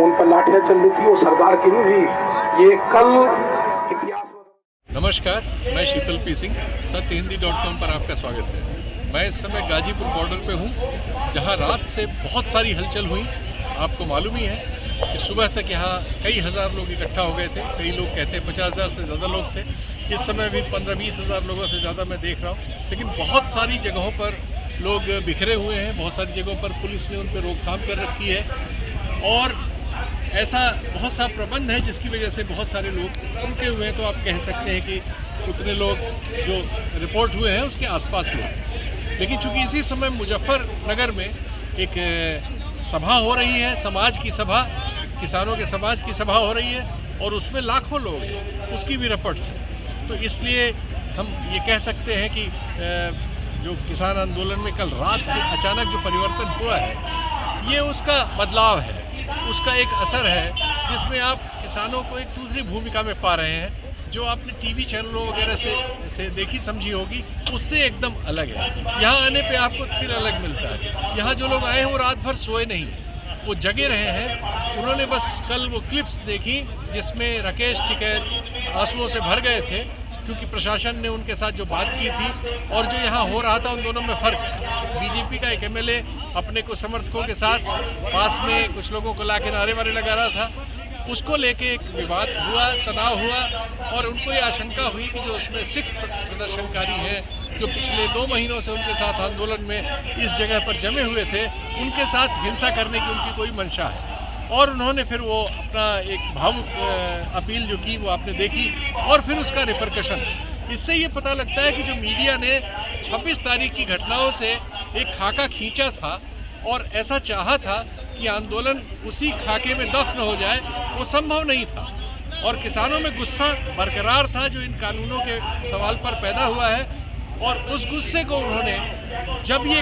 उन पर लाठियां चल रही थी, वो सरदार की नहीं हुई। ये कल इतिहास। नमस्कार, मैं शीतल पी सिंह, सत्यहिंदी.com पर आपका स्वागत है। मैं इस समय गाजीपुर बॉर्डर पे हूँ, जहाँ रात से बहुत सारी हलचल हुई। आपको मालूम ही है कि सुबह तक यहाँ कई हज़ार लोग इकट्ठा हो गए थे। कई लोग कहते हैं 50,000 से ज़्यादा लोग थे। इस समय भी 15-20 हज़ार लोगों से ज़्यादा मैं देख रहा हूँ। लेकिन बहुत सारी जगहों पर लोग बिखरे हुए हैं, बहुत सारी जगहों पर पुलिस ने उन पर रोकथाम कर रखी है और ऐसा बहुत सा प्रबंध है जिसकी वजह से बहुत सारे लोग रुके हुए हैं। तो आप कह सकते हैं कि उतने लोग जो रिपोर्ट हुए हैं उसके आसपास लोग। लेकिन चूंकि इसी समय मुजफ्फरनगर में एक सभा हो रही है, समाज की सभा, किसानों के समाज की सभा हो रही है और उसमें लाखों लोग हैं, उसकी भी रिपोर्ट्स हैं। तो इसलिए हम ये कह सकते हैं कि जो किसान आंदोलन में कल रात से अचानक जो परिवर्तन हुआ है, ये उसका बदलाव है, उसका एक असर है जिसमें आप किसानों को एक दूसरी भूमिका में पा रहे हैं, जो आपने टीवी चैनलों वगैरह से देखी समझी होगी, उससे एकदम अलग है। यहाँ आने पे आपको थ्रिल अलग मिलता है। यहाँ जो लोग आए हैं वो रात भर सोए नहीं, वो जगे रहे हैं। उन्होंने बस कल वो क्लिप्स देखी जिसमें राकेश टिकैत आंसुओं से भर गए थे, क्योंकि प्रशासन ने उनके साथ जो बात की थी और जो यहाँ हो रहा था, उन दोनों में फ़र्क था। बीजेपी का एक एमएलए अपने कुछ समर्थकों के साथ पास में कुछ लोगों को ला के नारे वारे लगा रहा था, उसको लेके एक विवाद हुआ, तनाव हुआ और उनको ये आशंका हुई कि जो उसमें सिख प्रदर्शनकारी हैं, जो पिछले 2 महीनों से उनके साथ आंदोलन में इस जगह पर जमे हुए थे, उनके साथ हिंसा करने की उनकी कोई मंशा है। और उन्होंने फिर वो अपना एक भावुक अपील जो की वो आपने देखी और फिर उसका रिपरकशन। इससे ये पता लगता है कि जो मीडिया ने 26 तारीख की घटनाओं से एक खाका खींचा था और ऐसा चाहा था कि आंदोलन उसी खाके में दफन हो जाए, वो संभव नहीं था। और किसानों में गुस्सा बरकरार था जो इन कानूनों के सवाल पर पैदा हुआ है, और उस गुस्से को उन्होंने, जब ये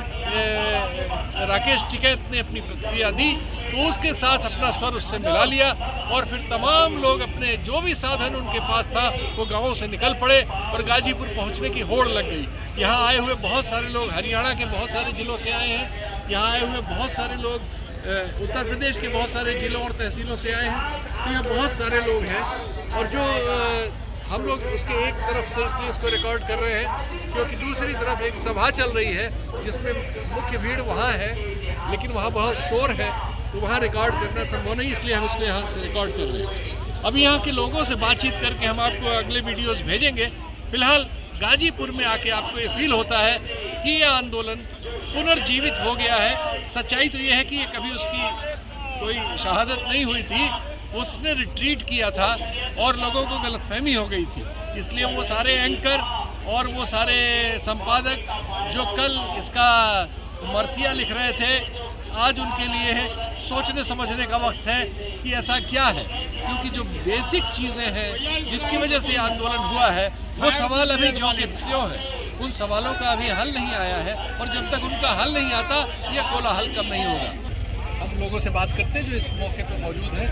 राकेश टिकैत ने अपनी प्रतिक्रिया दी तो उसके साथ अपना स्वर उससे मिला लिया और फिर तमाम लोग अपने जो भी साधन उनके पास था वो गाँवों से निकल पड़े और गाजीपुर पहुंचने की होड़ लग गई। यहाँ आए हुए बहुत सारे लोग हरियाणा के बहुत सारे ज़िलों से आए हैं, यहाँ आए हुए बहुत सारे लोग उत्तर प्रदेश के बहुत सारे ज़िलों और तहसीलों से आए हैं। तो यहाँ बहुत सारे लोग हैं और जो हम लोग उसके एक तरफ से इसलिए इसको रिकॉर्ड कर रहे हैं क्योंकि दूसरी तरफ एक सभा चल रही है जिसमें मुख्य भीड़ वहाँ है, लेकिन वहाँ बहुत शोर है, तो वहाँ रिकॉर्ड करना संभव नहीं, इसलिए हम इसको यहाँ से रिकॉर्ड कर रहे हैं। अभी यहाँ के लोगों से बातचीत करके हम आपको अगले वीडियोस भेजेंगे। फिलहाल गाजीपुर में आके आपको ये फील होता है कि ये आंदोलन पुनर्जीवित हो गया है। सच्चाई तो ये है कि ये कभी उसकी कोई शहादत नहीं हुई थी, उसने रिट्रीट किया था और लोगों को गलतफहमी हो गई थी। इसलिए वो सारे एंकर और वो सारे संपादक जो कल इसका मरसिया लिख रहे थे, आज उनके लिए है सोचने समझने का वक्त है कि ऐसा क्या है, क्योंकि जो बेसिक चीज़ें हैं जिसकी वजह से आंदोलन हुआ है वो सवाल अभी जो के त्यों है, उन सवालों का अभी हल नहीं आया है और जब तक उनका हल नहीं आता ये कोलाहल कम नहीं होगा। हम लोगों से बात करते हैं जो इस मौके पर मौजूद है।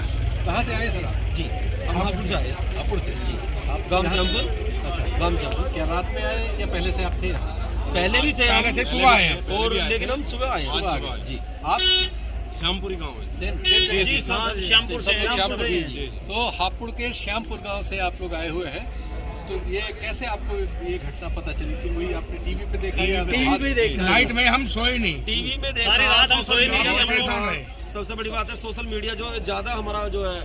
कहाँ से आए सर आप? जी, हम हापुड़ से आए। हापुड़ से? जी। आप गांव श्यामपुर? अच्छा, गांव श्यामपुर। क्या रात में आए या पहले से आप थे? पहले भी थे, सुबह आए हैं और लेकिन हम सुबह आए हैं। जी। आप श्यामपुरी गांव है। जी, श्यामपुर से। तो हापुड़ के श्यामपुर गांव से आप लोग आए हुए हैं। तो ये कैसे आपको ये घटना पता चली? तो वही आपने टीवी पे देखा? टीवी पे देखा। नाइट में हम सोए नहीं, टीवी में देखा, सारी रात हम सोए नहीं। परेशान रहे। सबसे बड़ी बात है सोशल मीडिया जो ज्यादा हमारा जो है,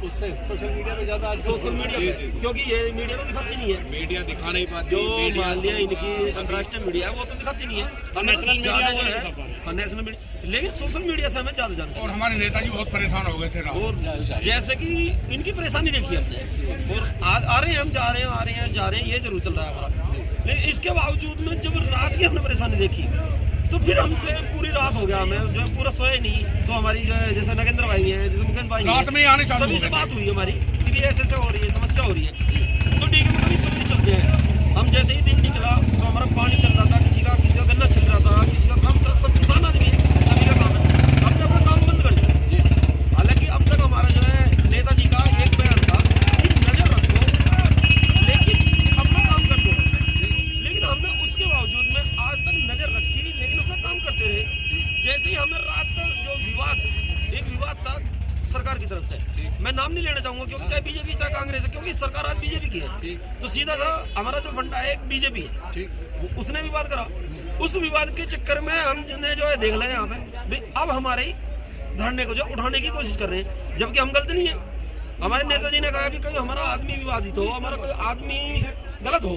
उससे सोशल मीडिया पे ज्यादा सोशल मीडिया पे, क्योंकि ये मीडिया तो दिखाती नहीं है, मीडिया दिखा नहीं पाती। जो मान लिया इनकी अंतर्राष्ट्रीय मीडिया है वो तो दिखाती नहीं है, नेशनल मीडिया जो है नेशनल मीडिया, लेकिन सोशल मीडिया से हमें ज्यादा जानकारी। और हमारे नेताजी बहुत परेशान हो गए थे रात। और जैसे कि इनकी परेशानी देखी हमने, और आ रहे हैं हम, जा रहे हैं, ये जरूर चल रहा है हमारा। लेकिन इसके बावजूद में जब रात की हमने परेशानी देखी तो फिर हमसे पूरी रात हो गया, हमें जो पूरा सोए नहीं। तो हमारी जो है जैसे नगेंद्र भाई हैं, जैसे मुकेश भाई रात में आने चालू सभी से बात हुई हमारी कि ऐसे हो रही है, समस्या हो रही है। तो ठीक है, कभी सभी चलते हैं। हम जैसे ही दिन निकला तो हमारा पानी चल रहा था, किसी का गन्ना छिल रहा था, किसी का काम, सब किसान आदमी सभी का काम है, हमने अपना काम बंद कर दिया। हालांकि अब तक हमारा जो है नेताजी का एक बयान था कि नजर रखो लेकिन अपना काम कर दो, लेकिन हमने उसके बावजूद में आज तक नजर रखी लेकिन अपना काम करते रहे। जैसे ही हमें रात का जो विवाद, एक विवाद था से, क्योंकि सरकार आज बीजेपी की है, तो सीधा सा हमारा जो फंडा है एक बीजेपी है, उसने विवाद करा। उस विवाद के चक्कर में हम जो है देख लें यहाँ पे अब हमारे ही धरने को जो उठाने की कोशिश कर रहे हैं, जबकि हम गलत नहीं है। हमारे नेताजी ने कहा भी कोई हमारा आदमी विवादित हो, हमारा कोई आदमी गलत हो,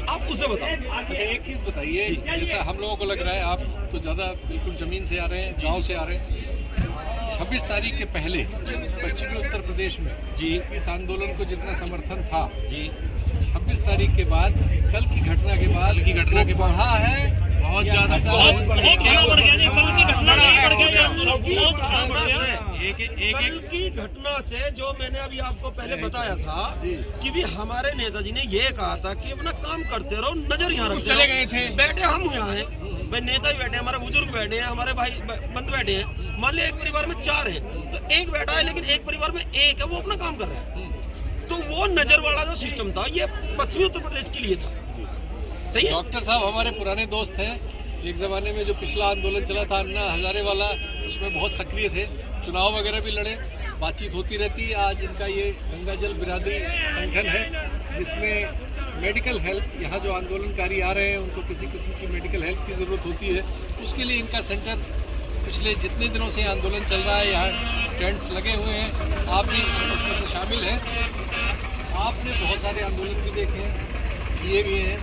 आप उसे बताओ। अच्छा, एक चीज बताइए, जैसा हम लोगों को लग रहा है आप तो ज्यादा बिल्कुल जमीन से आ रहे हैं, गांव से आ रहे हैं। 26 तारीख के पहले पश्चिमी उत्तर प्रदेश में जी इस आंदोलन को जितना समर्थन था जी, 26 तारीख के बाद कल की घटना के बाद बढ़ा है बहुत ज्यादा, बहुत बढ़ गया। कल की घटना से जो मैंने अभी आपको पहले बताया था कि भी हमारे नेताजी ने ये कहा था कि अपना काम करते रहो, नजर यहाँ रखते चले गए थे, बैठे हम यहाँ हैं भाई, नेता भी बैठे हैं, हमारे बुजुर्ग बैठे हैं, हमारे भाई बंद बैठे हैं। मान लिया एक परिवार में 4 हैं तो एक बैठा है, लेकिन एक परिवार में एक है, वो अपना काम कर रहा है। तो वो नजर वाला जो सिस्टम था ये पश्चिमी उत्तर प्रदेश के लिए था। सही है? डॉक्टर साहब हमारे पुराने दोस्त हैं, एक जमाने में जो पिछला आंदोलन चला था अन्ना हजारे वाला, उसमें बहुत सक्रिय थे, चुनाव वगैरह भी लड़े, बातचीत होती रहती है। आज इनका ये गंगा जल बिरादरी संगठन है जिसमें मेडिकल हेल्प, यहाँ जो आंदोलनकारी आ रहे हैं उनको किसी किस्म की मेडिकल हेल्प की ज़रूरत होती है, उसके लिए इनका सेंटर पिछले जितने दिनों से आंदोलन चल रहा है, यहाँ टेंट्स लगे हुए हैं, आप भी उसमें से शामिल हैं। आपने बहुत सारे आंदोलन भी देखे हैं, किए भी हैं।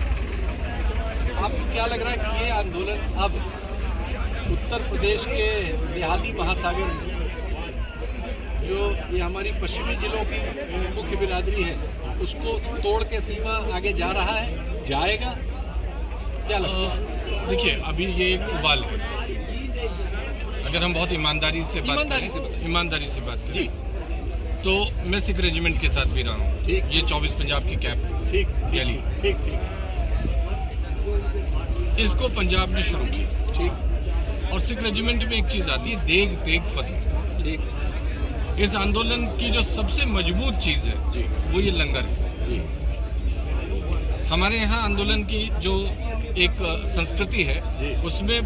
आपको क्या लग रहा है कि ये आंदोलन अब उत्तर प्रदेश के देहाती महासागर में जो ये हमारी पश्चिमी जिलों की मुख्य बिरादरी है उसको तोड़ के सीमा आगे जा रहा है, जाएगा, क्या लगता है? देखिए अभी ये एक उबाल है, अगर हम बहुत ईमानदारी से बात करें जी, तो मैं सिख रेजिमेंट के साथ भी रहा हूँ। ठीक, ये 24 पंजाब की कैप ठीक गैली, ठीक, इसको पंजाब ने शुरू किया। ठीक, और सिख रेजिमेंट में एक चीज आती है, देग तेग फतेह। ठीक, इस आंदोलन की जो सबसे मजबूत चीज है जी, वो ये लंगर है जी। हमारे यहाँ आंदोलन की जो एक संस्कृति है उसमें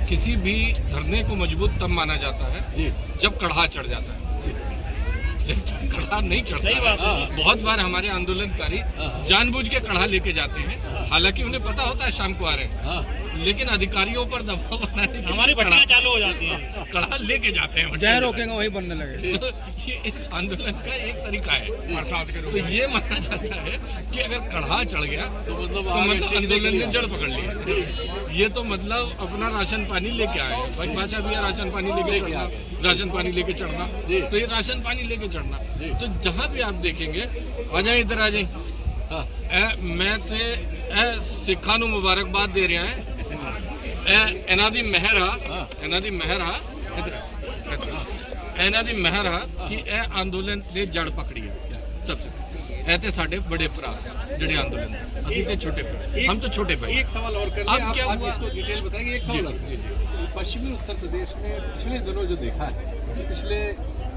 किसी भी धरने को मजबूत तब माना जाता है जी जब कढ़ा चढ़ जाता है। जब कढ़ा नहीं चढ़ता सही बात है, बहुत बार हमारे आंदोलनकारी जानबूझ के कढ़ा लेके जाते हैं, हालांकि उन्हें पता होता है शाम को आ रहे हैं, लेकिन अधिकारियों पर दबाव बनाने के हमारी भट्टियां चालू हो जाती हैं, कढ़ा लेके जाते हैं, जय रोकेंगे वही बनने लगे। तो ये एक आंदोलन का एक तरीका है बरसात के, तो ये माना जाता है कि अगर कढ़ा चढ़ गया तो मतलब आंदोलन ने जड़ पकड़ लिया। ये तो मतलब अपना राशन पानी लेके आए, भाई बादशाह भी राशन पानी लेके चढ़ना, राशन पानी लेके चढ़ना, तो ये राशन पानी लेके चढ़ना। तो जहाँ भी आप देखेंगे, आ जाए इधर आ जाए, मैं ते सिखा नू मुबारकबाद दे रहा है, ਇਹਨਾਂ ਦੀ ਮਹਿਰ ਆ ਕਿ ਇਹ ਅੰਦੋਲਨ ਨੇ ਜੜ ਪਕੜੀ ਹੈ। ਇਹ ਤੇ ਸਾਡੇ बड़े भरा ਜਿਹੜੇ अंदोलन ਅਸੀਂ ਤੇ छोटे भरा, हम तो छोटे भाई। एक सवाल और कर अब क्या हुआ इसको डिटेल बताएंगे। एक सवाल और, पश्चिमी उत्तर प्रदेश में पिछले दिनों जो देखा है, पिछले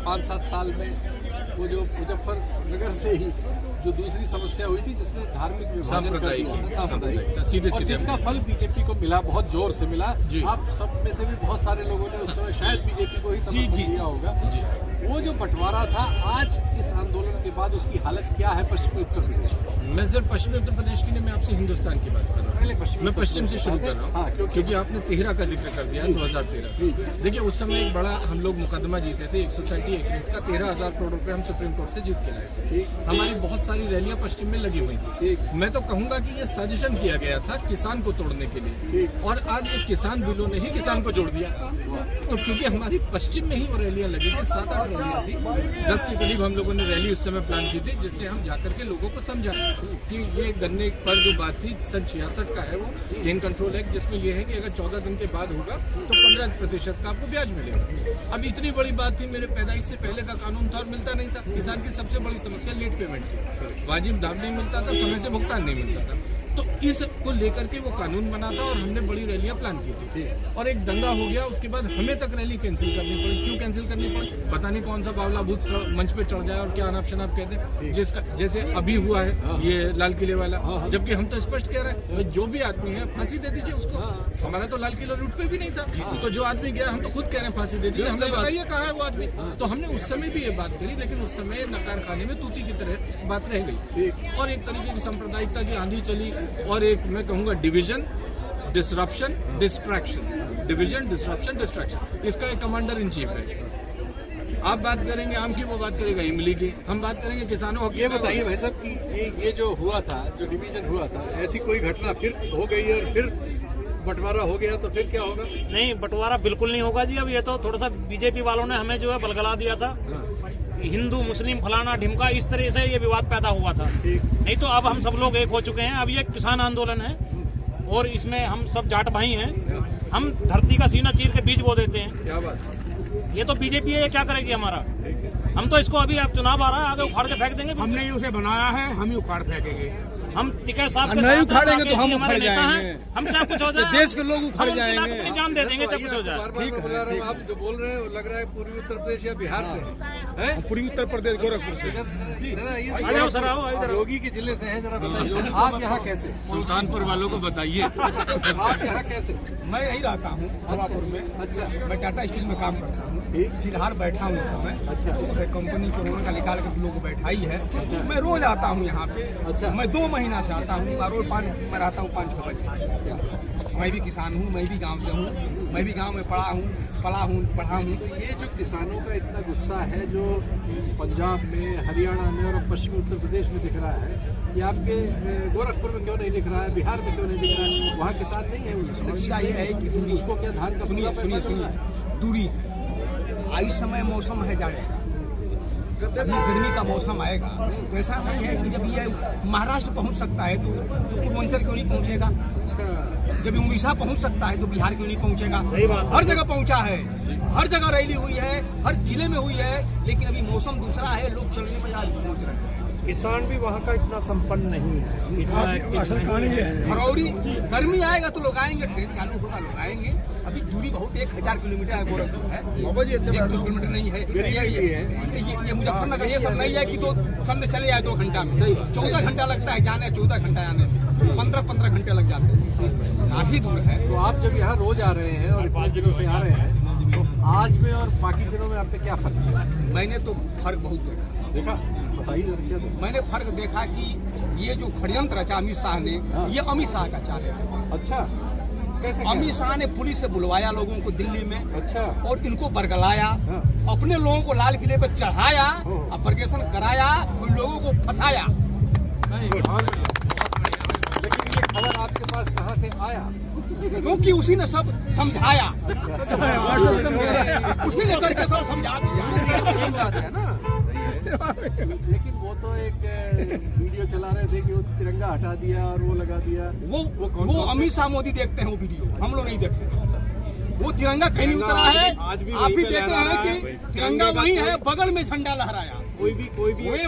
5-7 साल में वो जो मुजफ्फरनगर से ही जो दूसरी समस्या हुई थी जिसने धार्मिक विभाजन कर दिया, सीधे और जिसका फल बीजेपी को मिला, बहुत जोर से मिला। आप सब में से भी बहुत सारे लोगों ने उस समय शायद बीजेपी को ही समर्थन दिया होगा। वो जो बंटवारा था, आज इस आंदोलन के बाद उसकी हालत क्या है पश्चिमी उत्तर प्रदेश में? मैं सिर्फ पश्चिमी उत्तर प्रदेश की नहीं, मैं आपसे हिंदुस्तान की बात कर रहा हूँ। मैं पश्चिम से शुरू कर रहा हूँ क्योंकि आपने 13 का जिक्र कर दिया, 2013। देखिए उस समय एक बड़ा हम लोग मुकदमा जीते थे, एक सोसाइटी एक्ट का 13,000 करोड़ रुपए हम सुप्रीम कोर्ट से जीत के लाए थे। हमारी बहुत सारी रैलियां पश्चिम में लगी हुई थी। मैं तो कहूंगा कि ये साजिशन किया गया था किसान को तोड़ने के लिए, और आज ये किसान बिलों ने ही किसान को जोड़ दिया। तो क्योंकि हमारी पश्चिम में ही वो रैलियां लगी थी, 7-8 रैलियां थी, 10 के करीब हम लोगों ने रैली उस समय प्लान की थी, जिससे हम जाकर के लोगों को समझा कि ये गन्ने पर जो बात थी सन 66 का है, वो गेन कंट्रोल एक्ट, जिसमें ये है कि अगर 14 दिन के बाद होगा तो 15% का आपको ब्याज मिलेगा। अब इतनी बड़ी बात थी, मेरे पैदाइश से पहले का कानून था और मिलता नहीं था। किसान की सबसे बड़ी समस्या लेट पेमेंट थी, वाजिब दाम नहीं मिलता था, समय से भुगतान नहीं मिलता था। तो इसको लेकर के वो कानून बना था और हमने बड़ी रैलियां प्लान की थी और एक दंगा हो गया। उसके बाद हमें तक रैली कैंसिल करनी पड़ी। क्यों कैंसिल करनी पड़ी पता नहीं, कौन सा बावला भूत मंच पे चढ़ जाए और क्या अनाप शनाप कहते हैं, जिसका जैसे अभी हुआ है ये लाल किले वाला। जबकि हम तो स्पष्ट कह रहे हैं जो भी आदमी है फांसी दे दीजिए उसको। हमारा तो लाल किला रूट पे भी नहीं था, तो जो आदमी गया हम तो खुद कह रहे हैं फांसी दे दीजिए। हमें बताइए कहाँ है वो आदमी। तो हमने उस समय भी ये बात करी, लेकिन उस समय नकार खाने में तूती की तरह बात रह गई और एक तरीके की सांप्रदायिकता की आंधी चली और एक मैं कहूँगा division, disruption, distraction, division, disruption, distraction. इसका एक कमांडर इन चीफ है। आप बात करेंगे आम की, वो बात करेगा इमली की, हम बात करेंगे किसानों की। ये बताइए भाई साहब कि ये जो हुआ था, जो डिवीजन हुआ था, ऐसी कोई घटना फिर हो गई और फिर बंटवारा हो गया तो फिर क्या होगा? नहीं, बंटवारा बिल्कुल नहीं होगा जी। अब ये तो थोड़ा सा बीजेपी वालों ने हमें जो है बलगला दिया था, हिंदू मुस्लिम फलाना ढिमका, इस तरह से ये विवाद पैदा हुआ था। नहीं तो अब हम सब लोग एक हो चुके हैं। अब ये किसान आंदोलन है और इसमें हम सब जाट भाई हैं। हम धरती का सीना चीर के बीज बो देते हैं। क्या बात? ये तो बीजेपी है, ये क्या करेगी हमारा? हम तो इसको अभी अब चुनाव आ रहा है, आगे उखाड़ के फेंक देंगे। हमने ही उसे बनाया है, हम ही उखाड़ फेंकेंगे। हम टिकैत साहब के नहीं साथ उखाड़ेंगे तो हम हमारे उखड़ नेता हैं। जाएंगे। हम चाहे कुछ हो जाए, देश के लोग उखड़ हम उनके जाएंगे। नाम अपनी जान दे देंगे, चाहे कुछ हो जाए। बार-बार मैं बुला रहा हूं, आप जो बोल रहे हैं वो लग रहा है पूर्वी उत्तर प्रदेश या बिहार से है? पूर्वी उत्तर प्रदेश गोरखपुर से। आ जाओ सर, आओ इधर। योगी के जिले से हैं, जरा बताइए आप यहाँ कैसे? सुल्तानपुर वालों को बताइए आप यहाँ कैसे? मैं यही रहता हूँ हवापुर में। अच्छा, मैं टाटा स्टील में काम करता हूँ, फिलहाल बैठा हूँ इस समय। अच्छा, इसमें कंपनी कोरोना का निकाल के लोग बैठाई है। मैं रोज आता हूँ यहाँ पे। अच्छा। मैं 2 महीना से आता हूँ, रोज मैं रहता हूँ 5-6 बजे। मैं भी किसान हूँ, मैं भी गांव से हूँ, मैं भी गांव में पढ़ा हूँ। तो ये जो किसानों का इतना गुस्सा है जो पंजाब में, हरियाणा में और पश्चिमी उत्तर प्रदेश में दिख रहा है, ये आपके गोरखपुर में क्यों नहीं दिख रहा है, बिहार में क्यों नहीं दिख रहा है? वहाँ किसान नहीं है। समस्या ये है कि उसको क्या धान का पूरा पैसा चल रहा है? दूरी है। इस समय मौसम है जाड़े का, अभी गर्मी का मौसम आएगा तो ऐसा नहीं है कि जब ये महाराष्ट्र पहुंच सकता है तो पूर्वांचल क्यों नहीं पहुंचेगा? जब उड़ीसा पहुंच सकता है तो बिहार क्यों नहीं पहुंचेगा? हर जगह पहुंचा है, हर जगह रैली हुई है, हर जिले में हुई है, लेकिन अभी मौसम दूसरा है, लोग चलने में आज सोच रहे हैं। किसान भी वहाँ का इतना संपन्न नहीं है। असल कहानी है फरवरी गर्मी आएगा तो लोग आएंगे, ट्रेन चालू होगा लोग आएंगे। अभी दूरी बहुत 1000 किलोमीटर है गोरखपुर है, 1-2 किलोमीटर नहीं है। ये मुजफ्फरनगर ये सब नहीं है कि तो सामने चले जाए 2 घंटा में। 14 घंटा लगता है जाने, 14 घंटा आने में, 15 घंटे लग जाते हैं, काफी दूर है। तो आप जब यहाँ रोज आ रहे हैं और इतने दिनों से आ रहे हैं, तो आज में और बाकी दिनों में आपने क्या फर्क किया? मैंने तो फर्क बहुत देखा। बताइए जरा क्या? मैंने फर्क देखा कि ये जो षड्यंत्र रचा अमित शाह ने, ये अमित शाह का चाल है। अच्छा, कैसे? अमित शाह ने पुलिस से बुलवाया लोगों को दिल्ली में। अच्छा, और इनको बरगलाया, अपने लोगों को लाल किले पर चढ़ाया, अपरकेशन कराया, उन लोगों को फंसाया। लेकिन ये खबर आपके पास कहाँ से आया? क्योंकि उसी ने सब समझाया, उसी ने करके सब समझा दिया ना। लेकिन वो तो एक वीडियो चला रहे थे कि वो तिरंगा हटा दिया और वो लगा दिया। वो अमित शाह मोदी देखते हैं वो वीडियो, हम लोग नहीं देखते। वो तिरंगा कहीं नहीं उतरा है, आप भी देखते हैं कि तिरंगा वही है, बगल में झंडा लहराया। कोई भी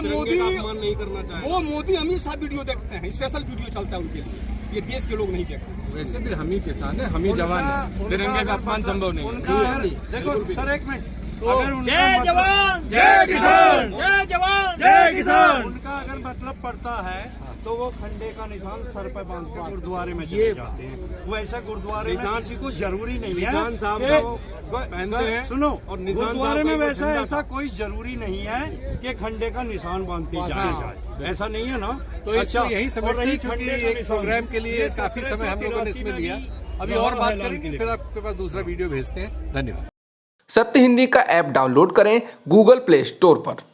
मोदी अपमान नहीं करना चाहिए। वो मोदी अमित शाह वीडियो देखते हैं, स्पेशल वीडियो चलता है उनके लिए, ये देश के लोग नहीं देखते। वैसे भी हम ही किसान है, हम ही जवान है, तिरंगे का अपमान संभव नहीं। देखो सर, एक मिनट। जय जवान जय किसान, जय जवान जय किसान। उनका अगर मतलब पड़ता है तो वो खंडे का निशान सर पर बांध के गुरुद्वारे में चले जाते हैं। वो ऐसा गुरुद्वारे में किसी को जरूरी नहीं है। निशान साहब सुनो, और गुरुद्वारे में वैसा ऐसा कोई जरूरी नहीं है कि खंडे का निशान बांध के जाए, ऐसा नहीं है ना। तो अच्छा, यही समझते हैं, चूंकि एक प्रोग्राम के लिए काफी समय हम लोगों ने इसमें लिया। अभी और बात करेंगे, फिर आपके पास दूसरा वीडियो भेजते हैं। धन्यवाद। सत्य हिंदी का ऐप डाउनलोड करें गूगल प्ले स्टोर पर।